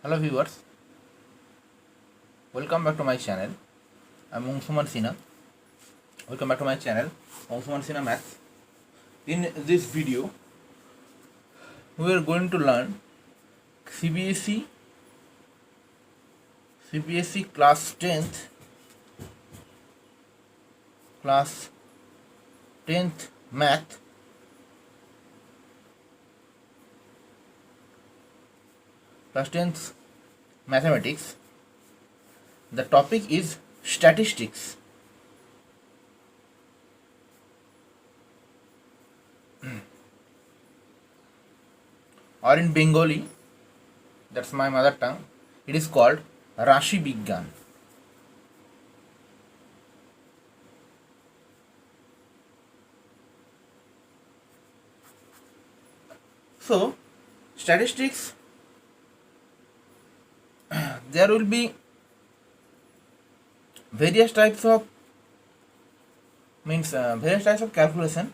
Hello viewers, welcome back to my channel. I'm Ongsuman Sinha. Welcome back to my channel, Ongsuman Sinha Maths. In this video, we are going to learn CBSE class 10th math class 10th mathematics. The topic is statistics. Or in Bengali, that's my mother tongue, it is called Rashi Bigyan. So, statistics, there will be various types of calculation.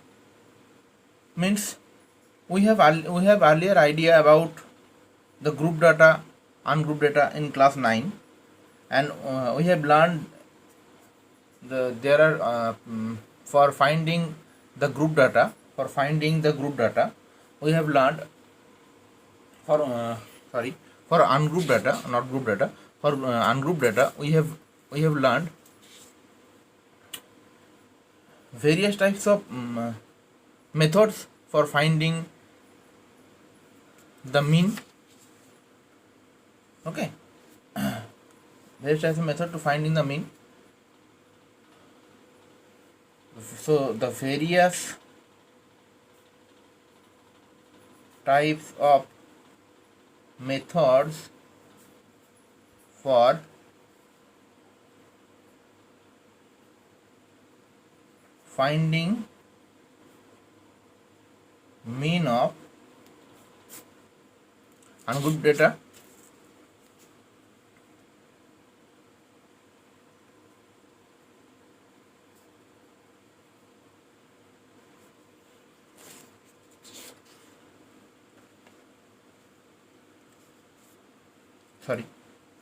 Means we have earlier idea about the group data, ungrouped data in class 9, and we have learned for finding the group data. We have learned for ungrouped data, not group data. For ungrouped data, we have learned various types of methods for finding the mean. Okay, various types of method to finding the mean. So the various types of methods for finding mean of ungrouped data.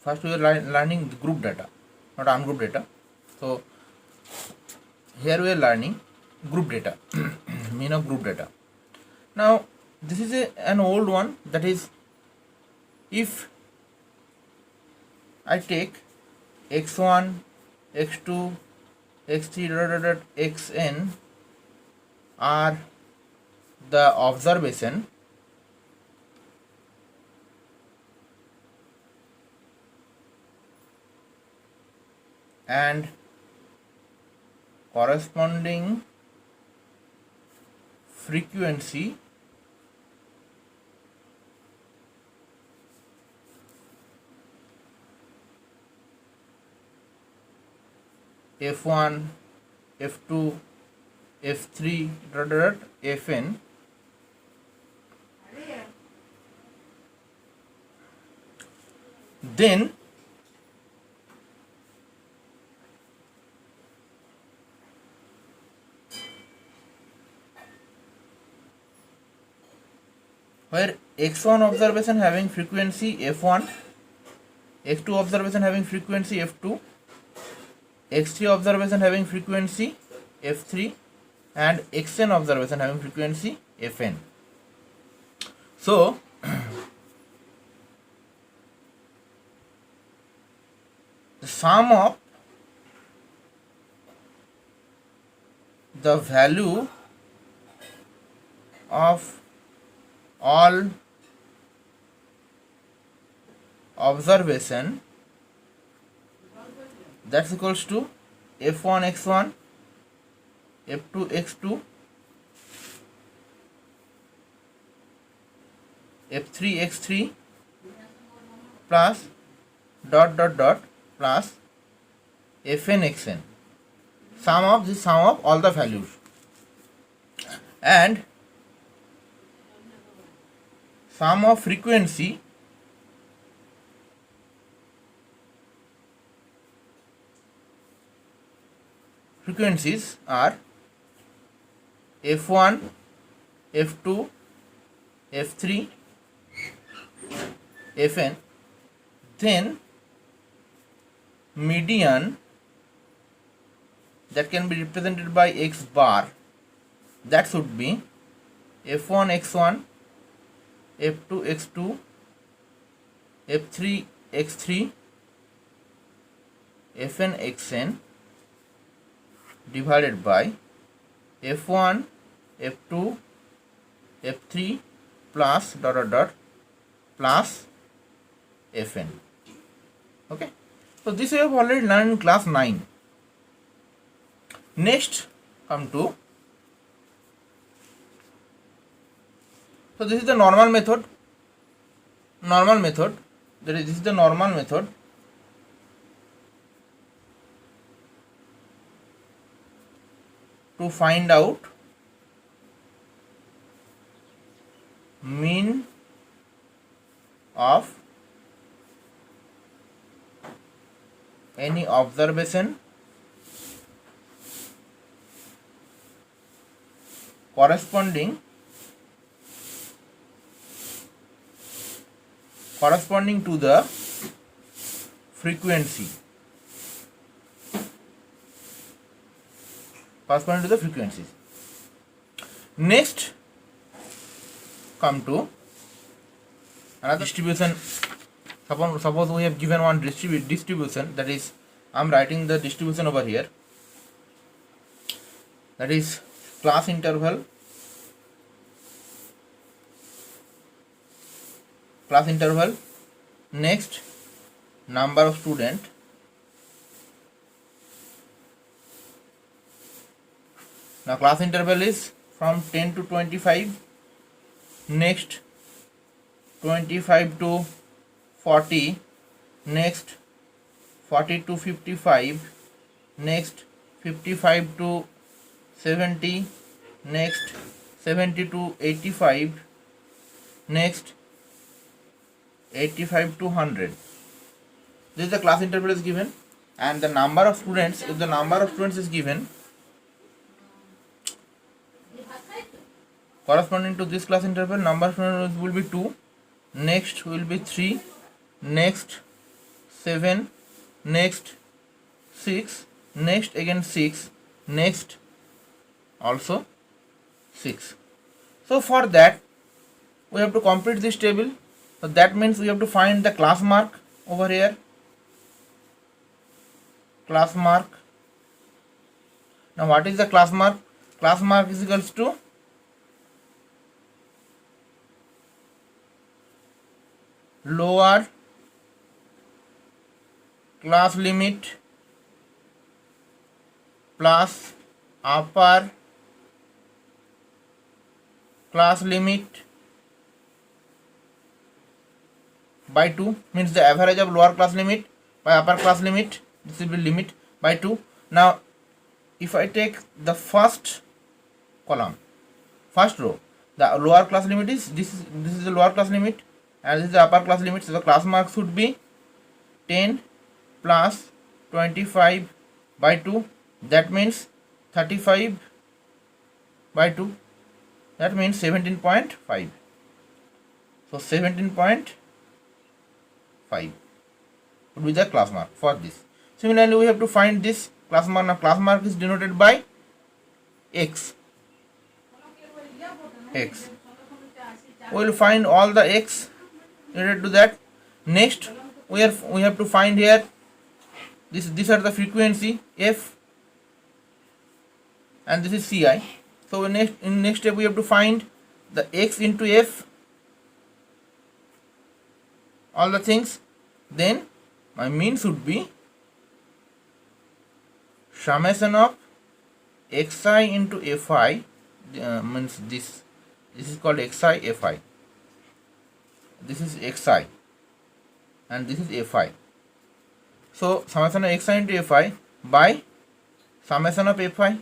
First we are learning the group data, not ungrouped data. So here we are learning group data, mean of group data. Now this is an old one, that is, if I take x1, x2, x3 xn are the observation, and corresponding frequency f1, f2, f3 fn, then where x1 observation having frequency f1, x2 observation having frequency f2, x3 observation having frequency f3, and xn observation having frequency fn. So the sum of the value of all observation, that's equals to f1 x1, f2 x2, f3 x3 plus plus fn xn, sum of all the values. And sum of frequencies are f1, f2, f3, fn, then median that can be represented by x bar, that should be f1 x1, f2 x2, f3 x3, fn xn divided by f1 f2 f3 plus dot dot dot plus fn. Okay, so this we have already learned in class 9. Next come to, so this is the normal method, that is, this is the normal method. To find out mean of any observation corresponding to the frequency, corresponding to the frequencies. Next come to another distribution. Suppose we have given one distribution, that is, I am writing the distribution over here, that is class interval, next number of student, now class interval is from 10 to 25, next 25 to 40, next 40 to 55, next 55 to 70, next 70 to 85, next 85 to 100. This is the class interval is given, and the number of students, if the number of students is given corresponding to this class interval, number of students will be 2, next will be 3, next 7, next 6, next again 6, next also 6. So for that we have to complete this table. So that means we have to find the class mark over here, class mark. Now what is the class mark? Class mark is equals to lower class limit plus upper class limit by 2, means the average of lower class limit by upper class limit, this will be limit by 2. Now if I take the first column, first row, the lower class limit is this is the lower class limit, and this is the upper class limit. So the class mark should be 10 plus 25 by 2, that means 35 by 2, that means 17.5. So 17.5 would be the class mark for this. Similarly, we have to find this class mark. Now class mark is denoted by x. We will find all the x related to that. Next we have to find here these are the frequency f, and this is ci. So in next step we have to find the x into f, all the things. Then my mean should be summation of xi into fi, means this is called xi fi, this is xi and this is fi. So summation of xi into fi by summation of fi,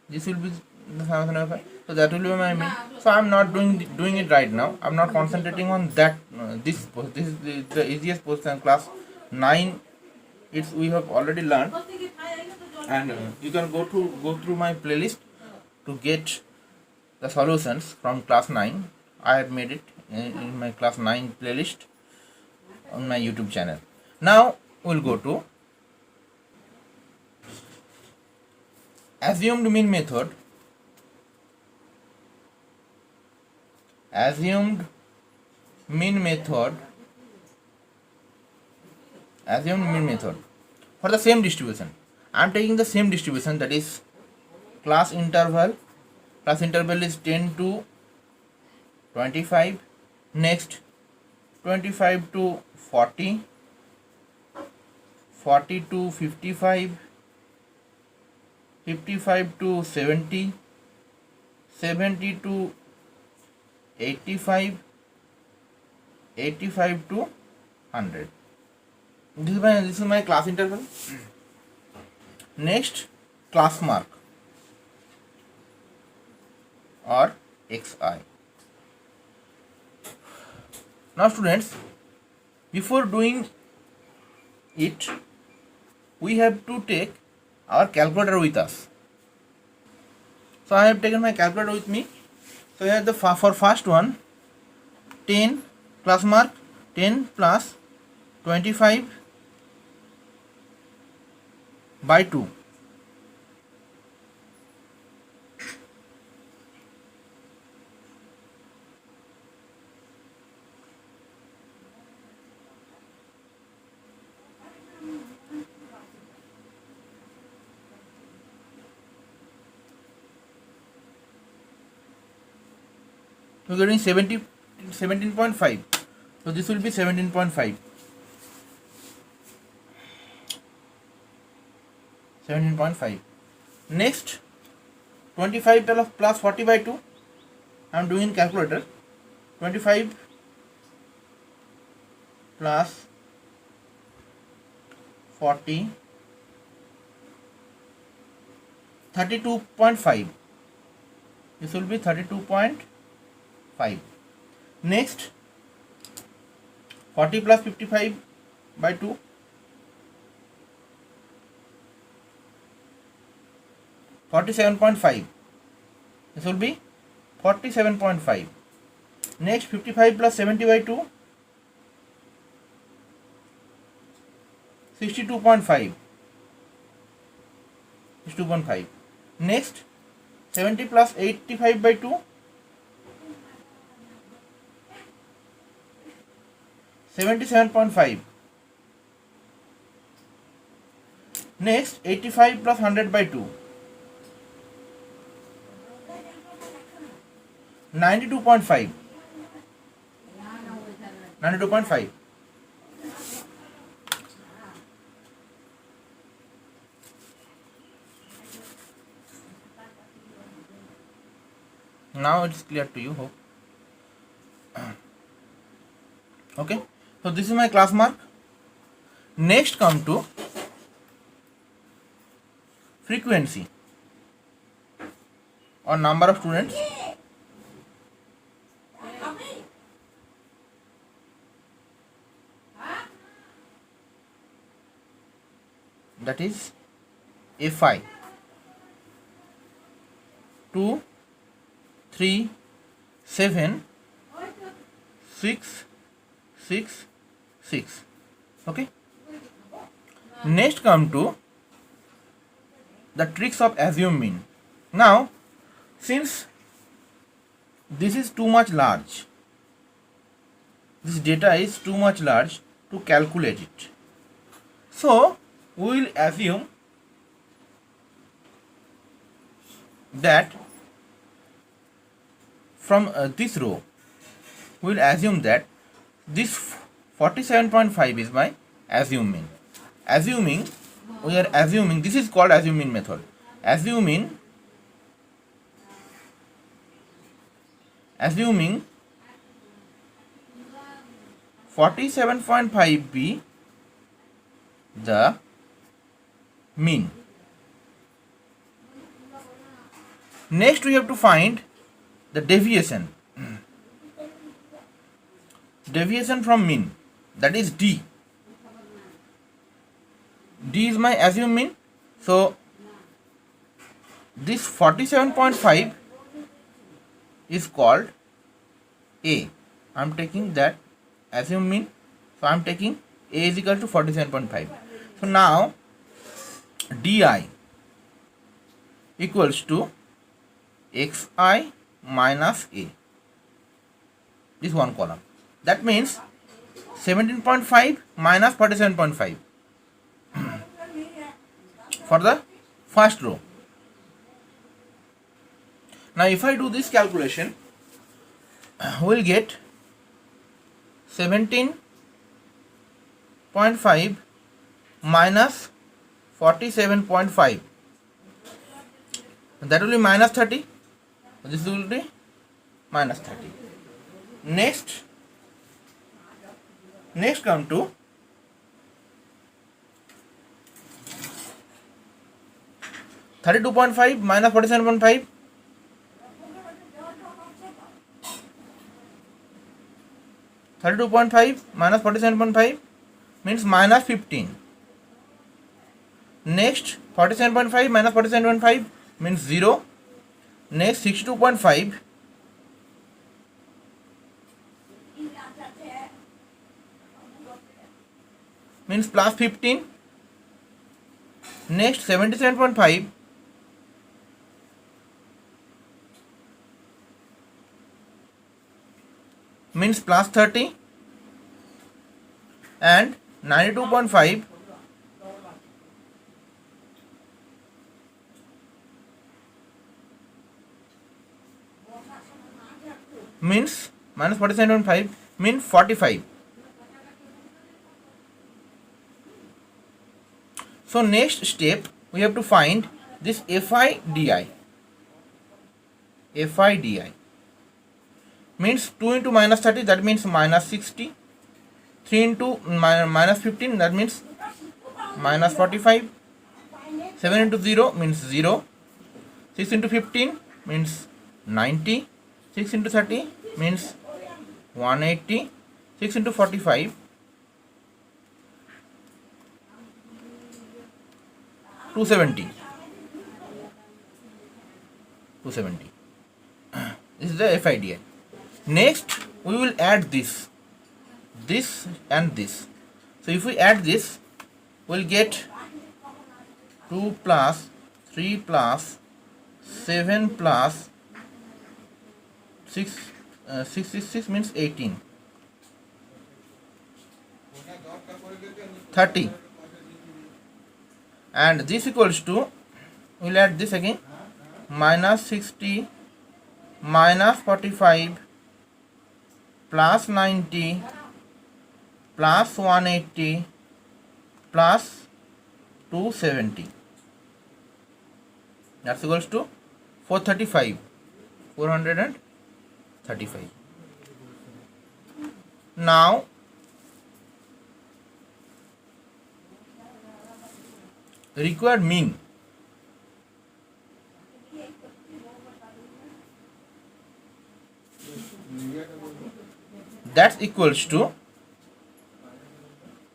this will be the summation of fi. So that will be my mean. So I am not doing it right now. I am not concentrating on that. This is the easiest position. Class 9, it's we have already learned, and you can go through my playlist to get the solutions from class 9. I have made it in my class 9 playlist. on my YouTube channel. Now we'll go to assumed mean method. Assumed mean method for the same distribution. I am taking the same distribution, that is class interval is 10 to 25, next 25 to 40, 40 to 55, 55 to 70, 70 to 85, 85 to 100. This is my class interval. Next, class mark or xi. Now students, before doing it, we have to take our calculator with us. So I have taken my calculator with me. So here the for first one, 10 class mark, 10 plus 25 by 2. We are getting 17.5. So this will be 17.5. 17.5. Next, 25 plus 40 by 2. I am doing calculator. 25 plus 40, 32.5. This will be 32.5. Next, 40 plus 55 by 2. 47.5. This will be 47.5. Next, 55 plus 70 by 2. 62.5. 62.5. Next, 70 plus 85 by 2. 77.5. Next, 85 plus 100 by 2. 92.5. 92.5. Now it's clear to you, hope. Okay, so this is my class mark. Next, come to frequency or number of students. That is Fi. 2, 3, 7, 6, 6, 6. Okay. Next, come to the tricks of assume mean. Now, since this is too much large, this data is too much large to calculate it, so we will assume that from this row, we will assume that this 47.5 is my assume mean. We are assuming, this is called assume mean method. Assuming 47.5 be the mean. Next, we have to find the deviation. Deviation from mean, that is D. D is my assume mean. So this 47.5 is called A. I am taking that assume mean. So I am taking A is equal to 47.5. So now DI equals to XI minus A. This one column. That means 17.5 minus 47.5 for the first row. Now if I do this calculation, we will get 17.5 minus 47.5. That will be minus 30. This will be minus 30. Next come to 32.5 minus 47.5. 32.5 minus 47.5 means minus 15. Next 47.5 minus 47.5 means 0. Next 62.5 means plus 15. Next 77.5 means plus 30, and 92.5 means minus 47.5 means 45. So next step we have to find this FIDI. FIDI means 2 into minus 30, that means minus 60. 3 into minus 15, that means minus 45. 7 into 0 means 0. 6 into 15 means 90. 6 into 30 means 180. 6 into 45 270. 270. This is the FIDI. Next we will add this and this. So if we add this, we will get 2 plus 3 plus 7 plus 6 means 18. 30. And this equals to, we will add this again, minus 60 minus 45 plus 90 plus 180 plus 270. That's equals to 435. 435. Now required mean. That's equals to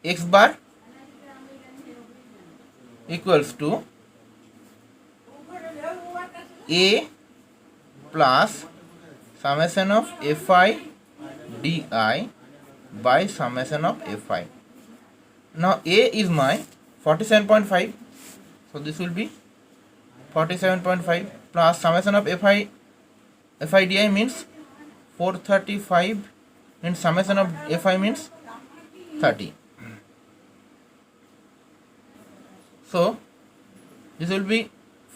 x bar equals to A plus summation of Fi di by summation of Fi. Now A is my 47.5, so this will be 47.5 plus summation of FIDI means 435 and summation of Fi means 30. So this will be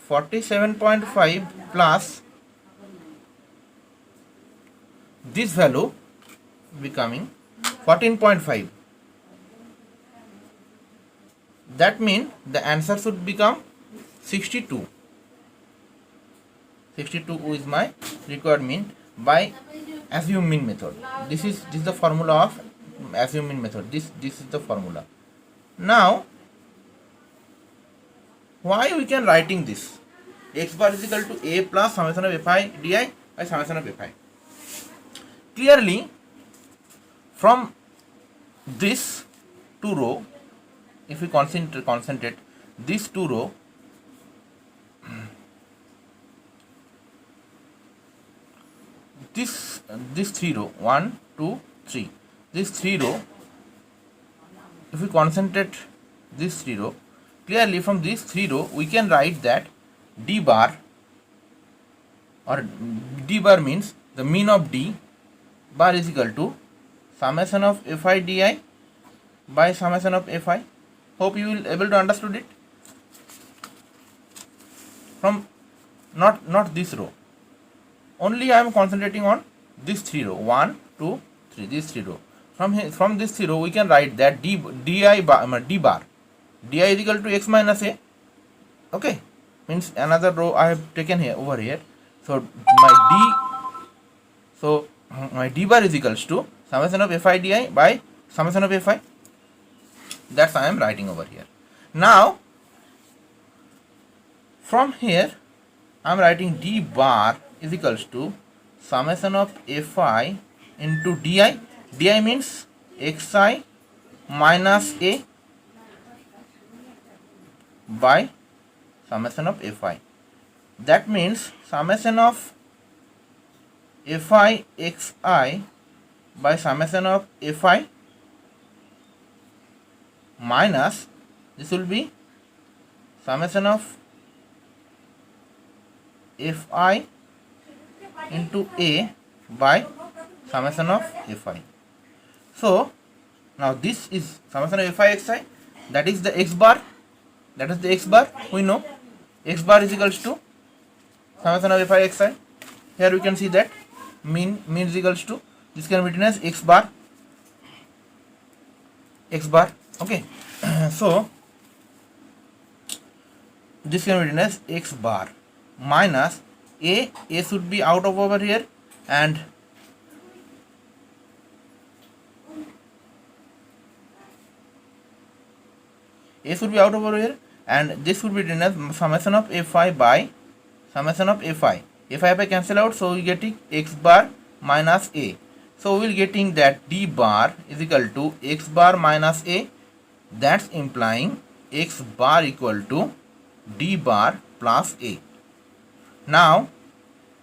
47.5 plus this value becoming 14.5. That means the answer should become 62. 62 is my required mean by assume mean method. This is the formula of assume mean method. This is the formula. Now why we can writing this? X bar is equal to A plus summation of Fi di by summation of Fi. Clearly from this two row, if we concentrate this two row, this three row, 1 2 3, this three row if we concentrate this 3 row, clearly from this 3 row we can write that d bar, or d bar means the mean of d bar is equal to summation of fi di by summation of fi. Hope you will able to understood it. From not this row, only I am concentrating on this 3 row, 1 2 3, this 3 row. From this 3 row we can write that d bar di is equal to x minus a. Okay, means another row I have taken here over here. So my d bar is equals to summation of fi di by summation of fi. That's I am writing over here. Now from here I am writing d bar is equals to summation of fi into di. Di means xi minus a by summation of fi. That means summation of fi xi by summation of fi minus, this will be summation of fi into a by summation of fi. So now this is summation of fi xi, that is the x bar, we know x bar is equals to summation of fi xi. Here we can see that mean is equals to, this can be written as x bar. Okay. So this can be written as x bar minus a should be out of over here, and a should be out over here, and this would be written as summation of fi by summation of fi. Fi cancel out, so we getting x bar minus a. So we will getting that d bar is equal to x bar minus a. That's implying x bar equal to d bar plus a. Now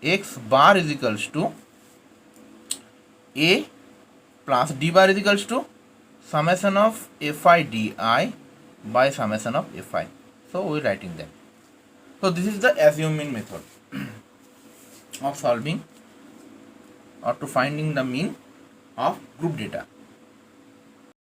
x bar is equals to a plus d bar is equals to summation of fi di by summation of fi. So we are writing that. So this is the assume mean method of solving or to finding the mean of group data.